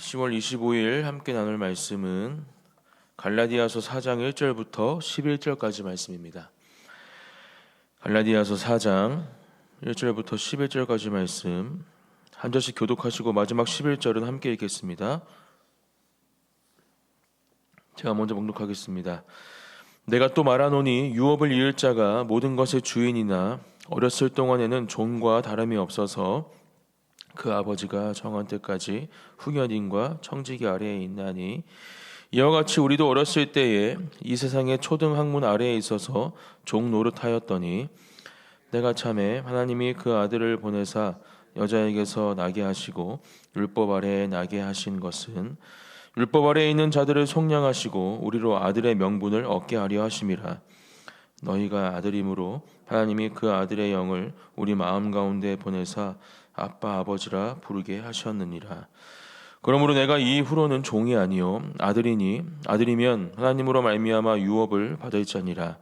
10월 25일 함께 나눌 말씀은 갈라디아서 4장 1절부터 11절까지 말씀입니다. 갈라디아서 4장 1절부터 11절까지 말씀 한 절씩 교독하시고 마지막 11절은 함께 읽겠습니다. 제가 먼저 봉독하겠습니다. 내가 또 말하노니 유업을 이을 자가 모든 것의 주인이나 어렸을 동안에는 종과 다름이 없어서 그 아버지가 정한 때까지 후견인과 청지기 아래에 있나니 이와 같이 우리도 어렸을 때에 이 세상의 초등 학문 아래에 있어서 종 노릇하였더니 내가 참에 하나님이 그 아들을 보내사 여자에게서 나게 하시고 율법 아래에 나게 하신 것은 율법 아래에 있는 자들을 속량하시고 우리로 아들의 명분을 얻게 하려 하심이라. 너희가 아들임으로 하나님이 그 아들의 영을 우리 마음 가운데 보내사 아빠 아버지라 부르게 하셨느니라. 그러므로 내가 이후로는 종이 아니요 아들이니 아들이면 하나님으로 말미암아 유업을 받을 자니라.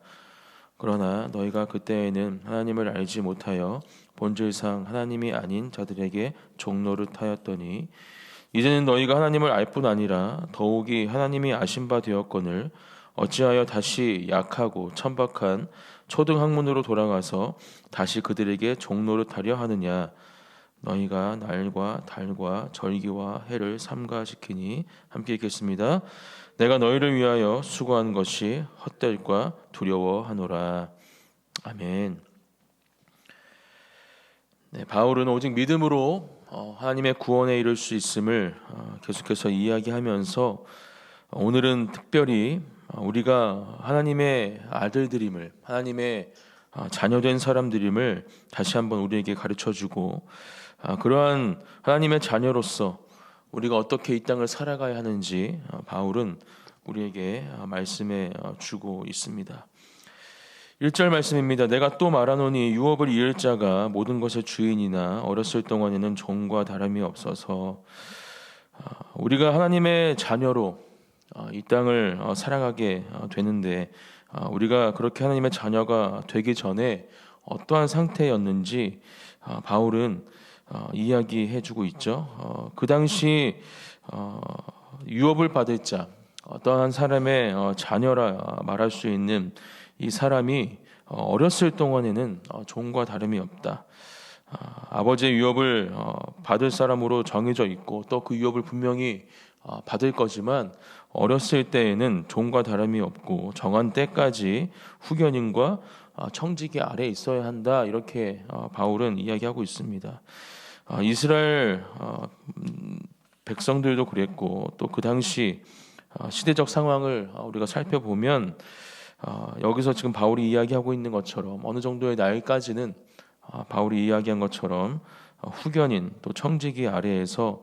그러나 너희가 그때에는 하나님을 알지 못하여 본질상 하나님이 아닌 자들에게 종노릇하였더니 이제는 너희가 하나님을 알 뿐 아니라 더욱이 하나님이 아신 바 되었거늘 어찌하여 다시 약하고 천박한 초등 학문으로 돌아가서 다시 그들에게 종노릇하려 하느냐. 너희가 날과 달과 절기와 해를 삼가지키니 함께 읽겠습니다. 내가 너희를 위하여 수고한 것이 헛될까 두려워하노라. 아멘. 바울은 오직 믿음으로 하나님의 구원에 이를 수 있음을 계속해서 이야기하면서 오늘은 특별히 우리가 하나님의 아들들임을, 하나님의 자녀된 사람들임을 다시 한번 우리에게 가르쳐주고 그러한 하나님의 자녀로서 우리가 어떻게 이 땅을 살아가야 하는지 바울은 우리에게 말씀해 주고 있습니다. 1절 말씀입니다. 내가 또 말하노니 유업을 이을 자가 모든 것의 주인이나 어렸을 동안에는 종과 다름이 없어서 우리가 하나님의 자녀로 이 땅을 살아가게 되는데 우리가 그렇게 하나님의 자녀가 되기 전에 어떠한 상태였는지 바울은 이야기해주고 있죠. 그 당시 유업을 받을 자, 어떠한 사람의 자녀라 말할 수 있는 이 사람이 어렸을 동안에는 종과 다름이 없다. 아버지의 유업을 받을 사람으로 정해져 있고 또 그 유업을 분명히 받을 거지만 어렸을 때에는 종과 다름이 없고 정한 때까지 후견인과 청지기 아래에 있어야 한다. 이렇게 바울은 이야기하고 있습니다. 이스라엘 백성들도 그랬고 또 그 당시 시대적 상황을 우리가 살펴보면 여기서 지금 바울이 이야기하고 있는 것처럼 어느 정도의 나이까지는 바울이 이야기한 것처럼 후견인 또 청지기 아래에서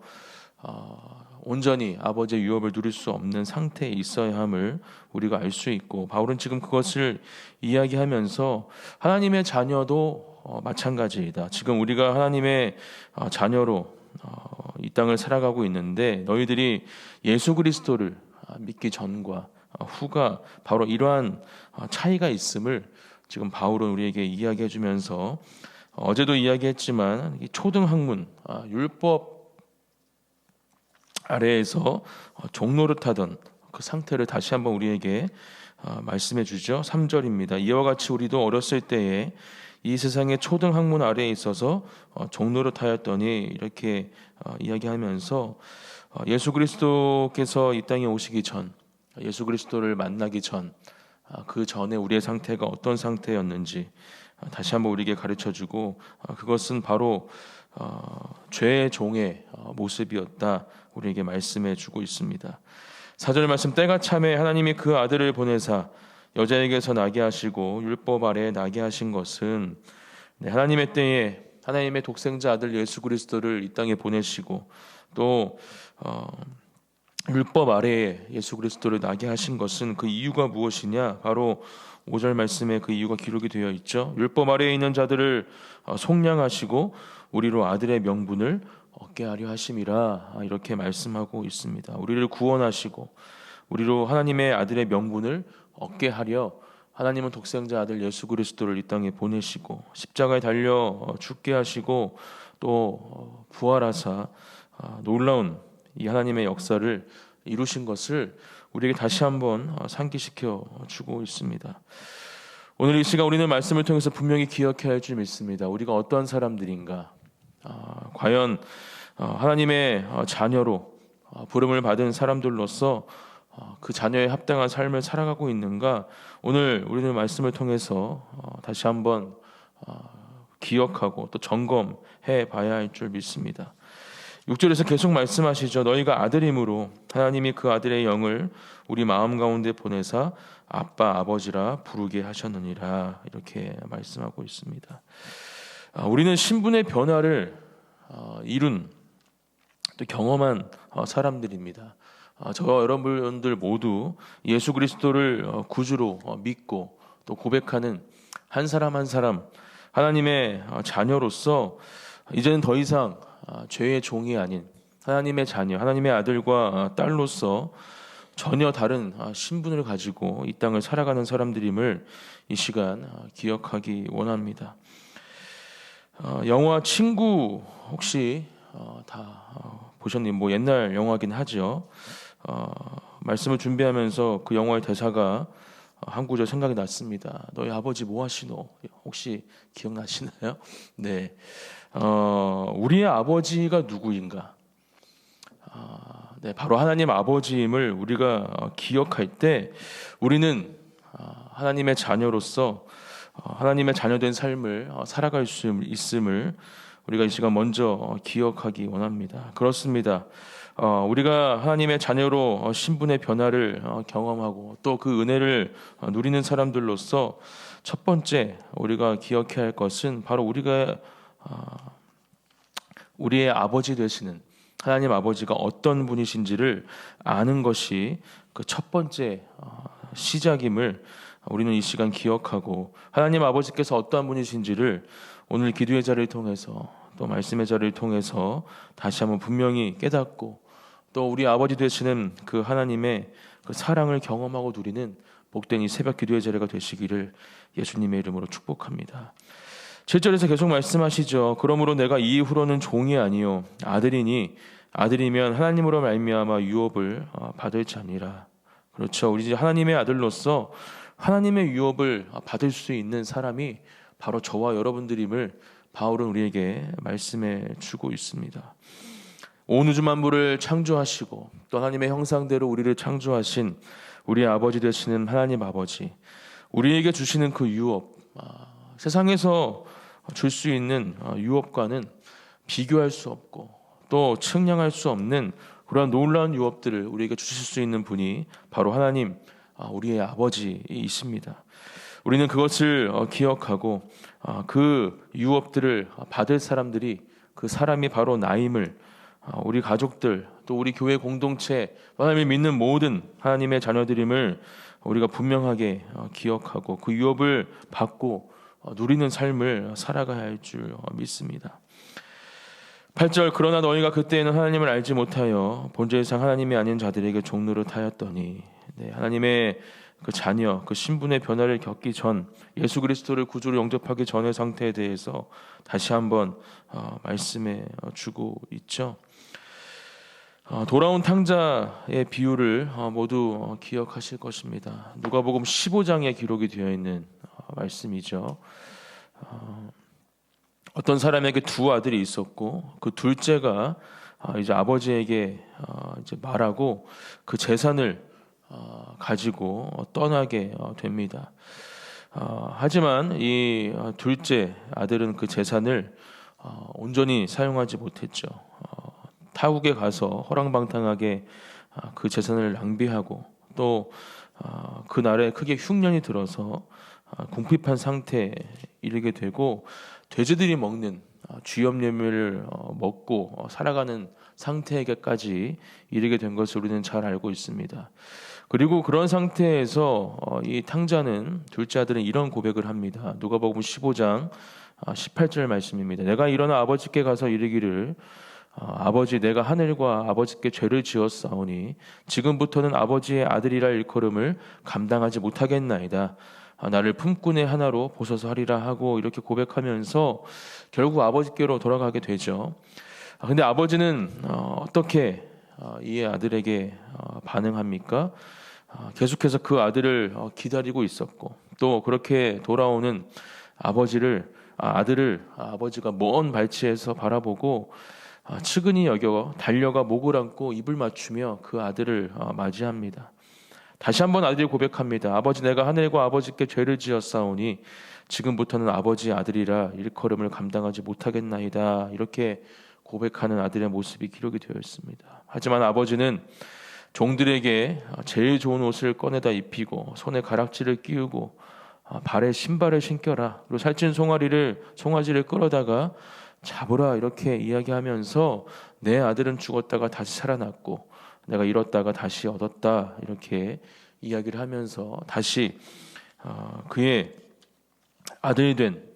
온전히 아버지의 유업을 누릴 수 없는 상태에 있어야 함을 우리가 알 수 있고 바울은 지금 그것을 이야기하면서 하나님의 자녀도 마찬가지이다. 지금 우리가 하나님의 자녀로 이 땅을 살아가고 있는데 너희들이 예수 그리스도를 믿기 전과 후가 바로 이러한 차이가 있음을 지금 바울은 우리에게 이야기해 주면서 어제도 이야기했지만 초등 학문 율법 아래에서 종노릇하던 그 상태를 다시 한번 우리에게 말씀해 주죠. 3절입니다. 이와 같이 우리도 어렸을 때에 이 세상의 초등 학문 아래에 있어서 종노릇하였더니 이렇게 이야기하면서 예수 그리스도께서 이 땅에 오시기 전, 예수 그리스도를 만나기 전, 그 전에 우리의 상태가 어떤 상태였는지 다시 한번 우리에게 가르쳐주고 그것은 바로 죄의 종의 모습이었다 우리에게 말씀해주고 있습니다. 4절 말씀 때가 참에 하나님이 그 아들을 보내사 여자에게서 나게 하시고 율법 아래에 나게 하신 것은 하나님의 때에 하나님의 독생자 아들 예수 그리스도를 이 땅에 보내시고 또 율법 아래에 예수 그리스도를 나게 하신 것은 그 이유가 무엇이냐? 바로 5절 말씀에 그 이유가 기록이 되어 있죠. 율법 아래에 있는 자들을 속량하시고 우리로 아들의 명분을 얻게 하려 하심이라 이렇게 말씀하고 있습니다. 우리를 구원하시고 우리로 하나님의 아들의 명분을 얻게 하려 하나님은 독생자 아들 예수 그리스도를 이 땅에 보내시고 십자가에 달려 죽게 하시고 또 부활하사 놀라운 이 하나님의 역사를 이루신 것을 우리에게 다시 한번 상기시켜 주고 있습니다. 오늘 이 시간 우리는 말씀을 통해서 분명히 기억해야 할 줄 믿습니다. 우리가 어떤 사람들인가, 과연 하나님의 자녀로 부름을 받은 사람들로서 그 자녀에 합당한 삶을 살아가고 있는가, 오늘 우리는 말씀을 통해서 다시 한번 기억하고 또 점검해 봐야 할 줄 믿습니다. 6절에서 계속 말씀하시죠. 너희가 아들임으로 하나님이 그 아들의 영을 우리 마음 가운데 보내사 아빠 아버지라 부르게 하셨느니라, 이렇게 말씀하고 있습니다. 우리는 신분의 변화를 이룬 또 경험한 사람들입니다. 저와 여러분들 모두 예수 그리스도를 구주로 믿고 또 고백하는 한 사람 한 사람 하나님의 자녀로서 이제는 더 이상 죄의 종이 아닌 하나님의 자녀, 하나님의 아들과 딸로서 전혀 다른 신분을 가지고 이 땅을 살아가는 사람들임을 이 시간 기억하기 원합니다. 영화 친구 혹시 다 보셨나요? 뭐 옛날 영화긴 하죠. 말씀을 준비하면서 그 영화의 대사가 한 구절 생각이 났습니다. 너희 아버지 뭐 하시노? 혹시 기억나시나요? 네, 우리의 아버지가 누구인가? 네, 바로 하나님 아버지임을 우리가 기억할 때 우리는 하나님의 자녀로서 하나님의 자녀된 삶을 살아갈 수 있음을 우리가 이 시간 먼저 기억하기 원합니다. 그렇습니다. 우리가 하나님의 자녀로 신분의 변화를 경험하고 또 그 은혜를 누리는 사람들로서 첫 번째 우리가 기억해야 할 것은 바로 우리가 우리의 아버지 되시는 하나님 아버지가 어떤 분이신지를 아는 것이 그 첫 번째 시작임을 우리는 이 시간 기억하고, 하나님 아버지께서 어떠한 분이신지를 오늘 기도의 자리를 통해서 또 말씀의 자리를 통해서 다시 한번 분명히 깨닫고 또 우리 아버지 되시는 그 하나님의 그 사랑을 경험하고 누리는 복된 이 새벽 기도의 자리가 되시기를 예수님의 이름으로 축복합니다. 7절에서 계속 말씀하시죠. 그러므로 내가 이후로는 종이 아니요 아들이니 아들이면 하나님으로 말미암아 유업을 받을 자니라. 그렇죠. 우리 이제 하나님의 아들로서 하나님의 유업을 받을 수 있는 사람이 바로 저와 여러분들임을 바울은 우리에게 말씀해 주고 있습니다. 온 우주 만물을 창조하시고 또 하나님의 형상대로 우리를 창조하신 우리 아버지 되시는 하나님 아버지, 우리에게 주시는 그 유업, 세상에서 줄 수 있는 유업과는 비교할 수 없고 또 측량할 수 없는 그러한 놀라운 유업들을 우리에게 주실 수 있는 분이 바로 하나님, 우리의 아버지이십니다. 우리는 그것을 기억하고 그 유업들을 받을 사람들이, 그 사람이 바로 나임을 우리 가족들 또 우리 교회 공동체, 하나님을 믿는 모든 하나님의 자녀들임을 우리가 분명하게 기억하고 그 유업을 받고 누리는 삶을 살아가야 할 줄 믿습니다. 8절, 그러나 너희가 그때에는 하나님을 알지 못하여 본질상 하나님이 아닌 자들에게 종노릇하였더니, 네, 하나님의 그 자녀, 그 신분의 변화를 겪기 전, 예수 그리스도를 구주로 영접하기 전의 상태에 대해서 다시 한번 말씀해 주고 있죠. 돌아온 탕자의 비유를 모두 기억하실 것입니다. 누가복음 15장에 기록이 되어 있는 말씀이죠. 어떤 사람에게 두 아들이 있었고 그 둘째가 이제 아버지에게 이제 말하고 그 재산을 가지고 떠나게 됩니다. 하지만 이 둘째 아들은 그 재산을 온전히 사용하지 못했죠. 타국에 가서 허랑방탕하게 그 재산을 낭비하고 또 그날에 크게 흉년이 들어서 궁핍한 상태에 이르게 되고 돼지들이 먹는 쥐염례를 먹고 살아가는 상태에게까지 이르게 된 것을 우리는 잘 알고 있습니다. 그리고 그런 상태에서 이 탕자는, 둘째 아들은 이런 고백을 합니다. 누가복음 15장 18절 말씀입니다. 내가 일어나 아버지께 가서 이르기를 아버지, 내가 하늘과 아버지께 죄를 지었사오니 지금부터는 아버지의 아들이라 일컬음을 감당하지 못하겠나이다. 나를 품꾼의 하나로 보소서 하리라 하고 이렇게 고백하면서 결국 아버지께로 돌아가게 되죠. 근데 아버지는 어떻게 이 아들에게 반응합니까? 계속해서 그 아들을 기다리고 있었고, 또 그렇게 돌아오는 아들을 아버지가 먼 발치에서 바라보고 측은히 여겨 달려가 목을 안고 입을 맞추며 그 아들을 맞이합니다. 다시 한번 아들이 고백합니다. 아버지, 내가 하늘과 아버지께 죄를 지었사오니 지금부터는 아버지의 아들이라 일컬음을 감당하지 못하겠나이다. 이렇게 고백하는 아들의 모습이 기록이 되어 있습니다. 하지만 아버지는 종들에게 제일 좋은 옷을 꺼내다 입히고 손에 가락지를 끼우고 발에 신발을 신겨라, 그리고 살찐 송아지를 끌어다가 잡으라, 이렇게 이야기하면서 내 아들은 죽었다가 다시 살아났고 내가 잃었다가 다시 얻었다, 이렇게 이야기를 하면서 다시 그의 아들이 된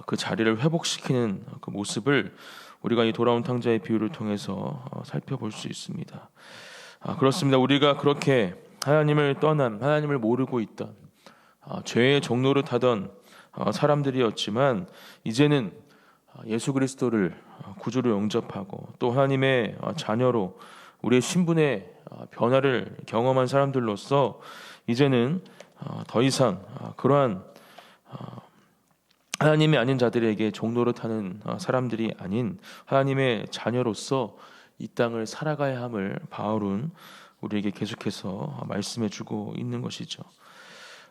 그 자리를 회복시키는 그 모습을 우리가 이 돌아온 탕자의 비유를 통해서 살펴볼 수 있습니다. 그렇습니다. 우리가 그렇게 하나님을 떠난, 하나님을 모르고 있던 죄의 종로를 타던 사람들이었지만, 이제는 예수 그리스도를 구주로 영접하고 또 하나님의 자녀로 우리의 신분의 변화를 경험한 사람들로서 이제는 더 이상 그러한 하나님이 아닌 자들에게 종로를 타는 사람들이 아닌 하나님의 자녀로서 이 땅을 살아가야 함을 바울은 우리에게 계속해서 말씀해 주고 있는 것이죠.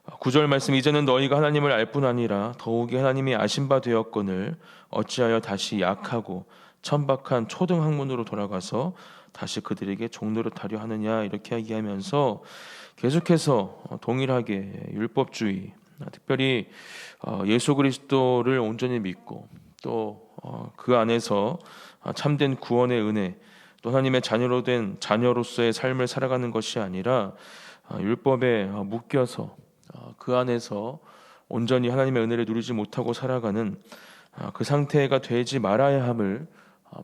9절 말씀, 이제는 너희가 하나님을 알 뿐 아니라 더욱이 하나님이 아신 바 되었거늘 어찌하여 다시 약하고 천박한 초등 학문으로 돌아가서 다시 그들에게 종노릇하려 하느냐, 이렇게 이야기하면서 계속해서 동일하게 율법주의, 특별히 예수 그리스도를 온전히 믿고 또 그 안에서 참된 구원의 은혜, 또 하나님의 자녀로서의 삶을 살아가는 것이 아니라 율법에 묶여서 그 안에서 온전히 하나님의 은혜를 누리지 못하고 살아가는 그 상태가 되지 말아야 함을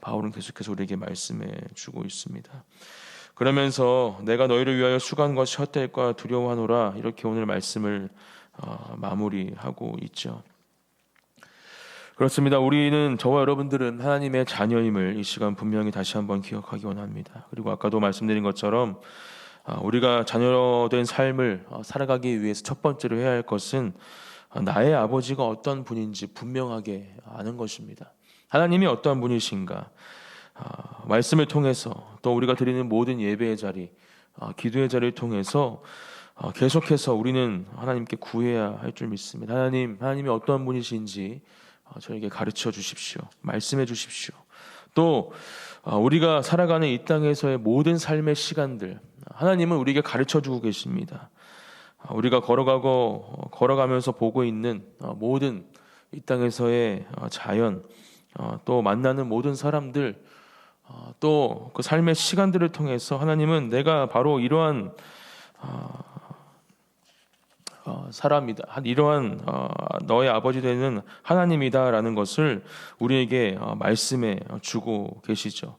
바울은 계속해서 우리에게 말씀해 주고 있습니다. 그러면서 내가 너희를 위하여 수고한 것이 헛될까 두려워하노라, 이렇게 오늘 말씀을 마무리하고 있죠. 그렇습니다. 우리는, 저와 여러분들은 하나님의 자녀임을 이 시간 분명히 다시 한번 기억하기 원합니다. 그리고 아까도 말씀드린 것처럼 우리가 자녀된 삶을 살아가기 위해서 첫 번째로 해야 할 것은 나의 아버지가 어떤 분인지 분명하게 아는 것입니다. 하나님이 어떠한 분이신가, 말씀을 통해서 또 우리가 드리는 모든 예배의 자리, 기도의 자리를 통해서 계속해서 우리는 하나님께 구해야 할 줄 믿습니다. 하나님이 어떠한 분이신지 저에게 가르쳐 주십시오. 말씀해 주십시오. 또 우리가 살아가는 이 땅에서의 모든 삶의 시간들, 하나님은 우리에게 가르쳐 주고 계십니다. 우리가 걸어가면서 보고 있는 모든 이 땅에서의 자연, 또 만나는 모든 사람들, 또 그 삶의 시간들을 통해서 하나님은 내가 바로 이러한 사람이다, 이러한 너의 아버지 되는 하나님이다라는 것을 우리에게 말씀해 주고 계시죠.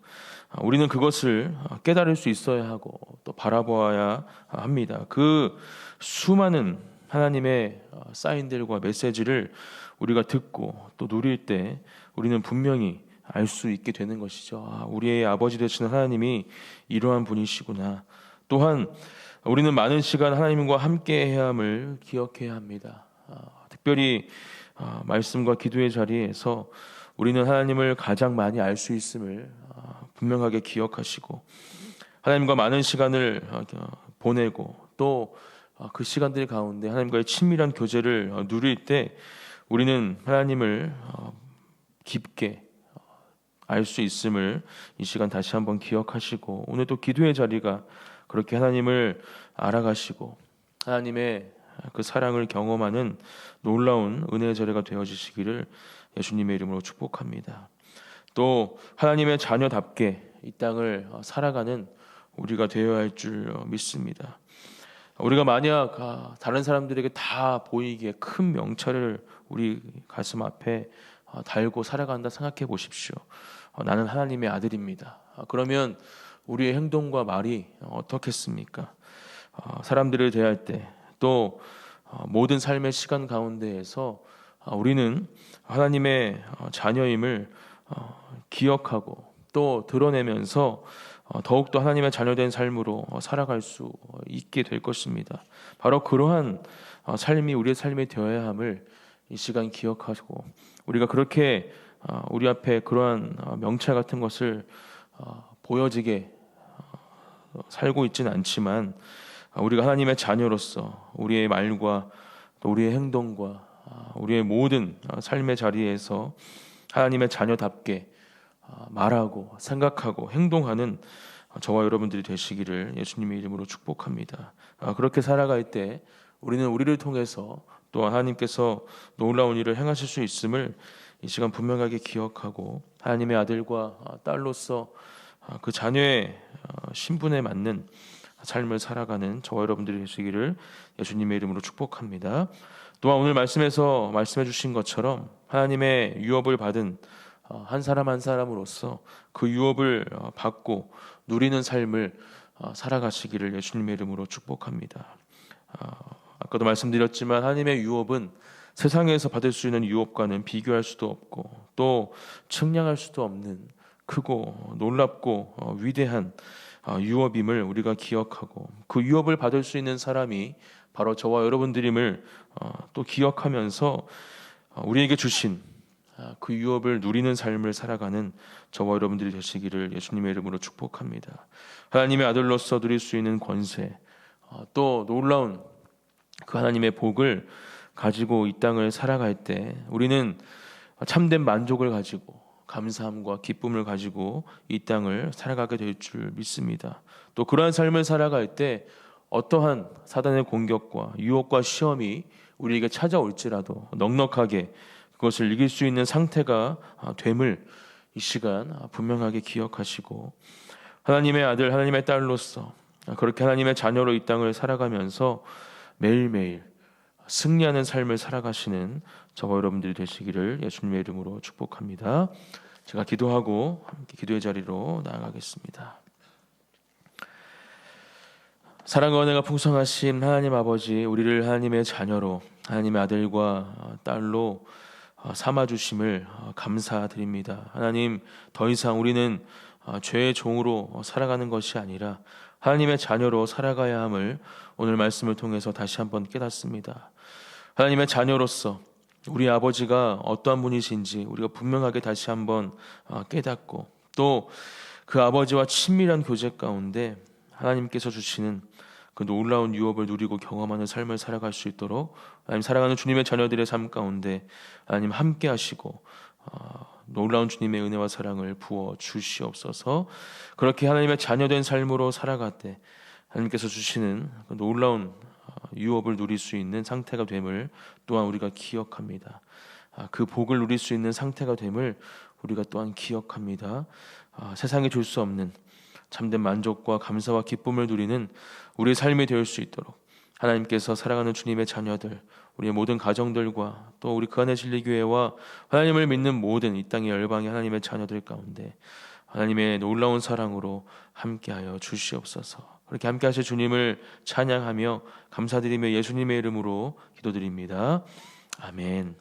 우리는 그것을 깨달을 수 있어야 하고 또 바라보아야 합니다. 그 수많은 하나님의 사인들과 메시지를 우리가 듣고 또 누릴 때 우리는 분명히 알 수 있게 되는 것이죠. 우리의 아버지 되시는 하나님이 이러한 분이시구나. 또한 우리는 많은 시간 하나님과 함께 해야 함을 기억해야 합니다. 특별히 말씀과 기도의 자리에서 우리는 하나님을 가장 많이 알 수 있음을 분명하게 기억하시고, 하나님과 많은 시간을 보내고 또 그 시간들 가운데 하나님과의 친밀한 교제를 누릴 때 우리는 하나님을 깊게 알 수 있음을 이 시간 다시 한번 기억하시고, 오늘 또 기도의 자리가 그렇게 하나님을 알아가시고 하나님의 그 사랑을 경험하는 놀라운 은혜의 자리가 되어지시기를 예수님의 이름으로 축복합니다. 또 하나님의 자녀답게 이 땅을 살아가는 우리가 되어야 할 줄 믿습니다. 우리가 만약 다른 사람들에게 다 보이기에 큰 명찰을 우리 가슴 앞에 달고 살아간다 생각해 보십시오. 나는 하나님의 아들입니다. 그러면 우리의 행동과 말이 어떻겠습니까? 사람들을 대할 때, 또 모든 삶의 시간 가운데에서 우리는 하나님의 자녀임을 기억하고 또 드러내면서 더욱더 하나님의 자녀된 삶으로 살아갈 수 있게 될 것입니다. 바로 그러한 삶이 우리의 삶이 되어야 함을 이 시간 기억하고, 우리가 그렇게 우리 앞에 그러한 명찰 같은 것을 보여지게 살고 있지는 않지만, 우리가 하나님의 자녀로서 우리의 말과 또 우리의 행동과 우리의 모든 삶의 자리에서 하나님의 자녀답게 말하고 생각하고 행동하는 저와 여러분들이 되시기를 예수님의 이름으로 축복합니다. 그렇게 살아갈 때 우리는 우리를 통해서 또 하나님께서 놀라운 일을 행하실 수 있음을 이 시간 분명하게 기억하고, 하나님의 아들과 딸로서 그 자녀의 신분에 맞는 삶을 살아가는 저와 여러분들이 되시기를 예수님의 이름으로 축복합니다. 또한 오늘 말씀에서 말씀해 주신 것처럼 하나님의 유업을 받은 한 사람 한 사람으로서 그 유업을 받고 누리는 삶을 살아가시기를 예수님의 이름으로 축복합니다. 아까도 말씀드렸지만 하나님의 유업은 세상에서 받을 수 있는 유업과는 비교할 수도 없고 또 측량할 수도 없는 크고 놀랍고 위대한 유업임을 우리가 기억하고, 그 유업을 받을 수 있는 사람이 바로 저와 여러분들임을 또 기억하면서 우리에게 주신 그 유업을 누리는 삶을 살아가는 저와 여러분들이 되시기를 예수님의 이름으로 축복합니다. 하나님의 아들로서 누릴 수 있는 권세, 또 놀라운 그 하나님의 복을 가지고 이 땅을 살아갈 때 우리는 참된 만족을 가지고 감사함과 기쁨을 가지고 이 땅을 살아가게 될 줄 믿습니다. 또 그러한 삶을 살아갈 때 어떠한 사단의 공격과 유혹과 시험이 우리에게 찾아올지라도 넉넉하게 그것을 이길 수 있는 상태가 됨을 이 시간 분명하게 기억하시고, 하나님의 아들 하나님의 딸로서 그렇게 하나님의 자녀로 이 땅을 살아가면서 매일매일 승리하는 삶을 살아가시는 저와 여러분들이 되시기를 예수님의 이름으로 축복합니다. 제가 기도하고 함께 기도의 자리로 나아가겠습니다. 사랑과 은혜가 풍성하신 하나님 아버지, 우리를 하나님의 자녀로 하나님의 아들과 딸로 삼아주심을 감사드립니다. 하나님, 더 이상 우리는 죄의 종으로 살아가는 것이 아니라 하나님의 자녀로 살아가야 함을 오늘 말씀을 통해서 다시 한번 깨닫습니다. 하나님의 자녀로서 우리 아버지가 어떠한 분이신지 우리가 분명하게 다시 한번 깨닫고, 또 그 아버지와 친밀한 교제 가운데 하나님께서 주시는 그 놀라운 유업을 누리고 경험하는 삶을 살아갈 수 있도록 하나님, 사랑하는 주님의 자녀들의 삶 가운데 하나님 함께 하시고 놀라운 주님의 은혜와 사랑을 부어 주시옵소서. 그렇게 하나님의 자녀된 삶으로 살아갈 때 하나님께서 주시는 그 놀라운 유업을 누릴 수 있는 상태가 됨을 또한 우리가 기억합니다. 그 복을 누릴 수 있는 상태가 됨을 우리가 또한 기억합니다. 세상이 줄 수 없는 참된 만족과 감사와 기쁨을 누리는 우리의 삶이 되어 수 있도록 하나님께서 사랑하는 주님의 자녀들, 우리의 모든 가정들과 또 우리 그 안의 진리교회와 하나님을 믿는 모든 이 땅의 열방의 하나님의 자녀들 가운데 하나님의 놀라운 사랑으로 함께하여 주시옵소서. 그렇게 함께하실 주님을 찬양하며 감사드리며 예수님의 이름으로 기도드립니다. 아멘.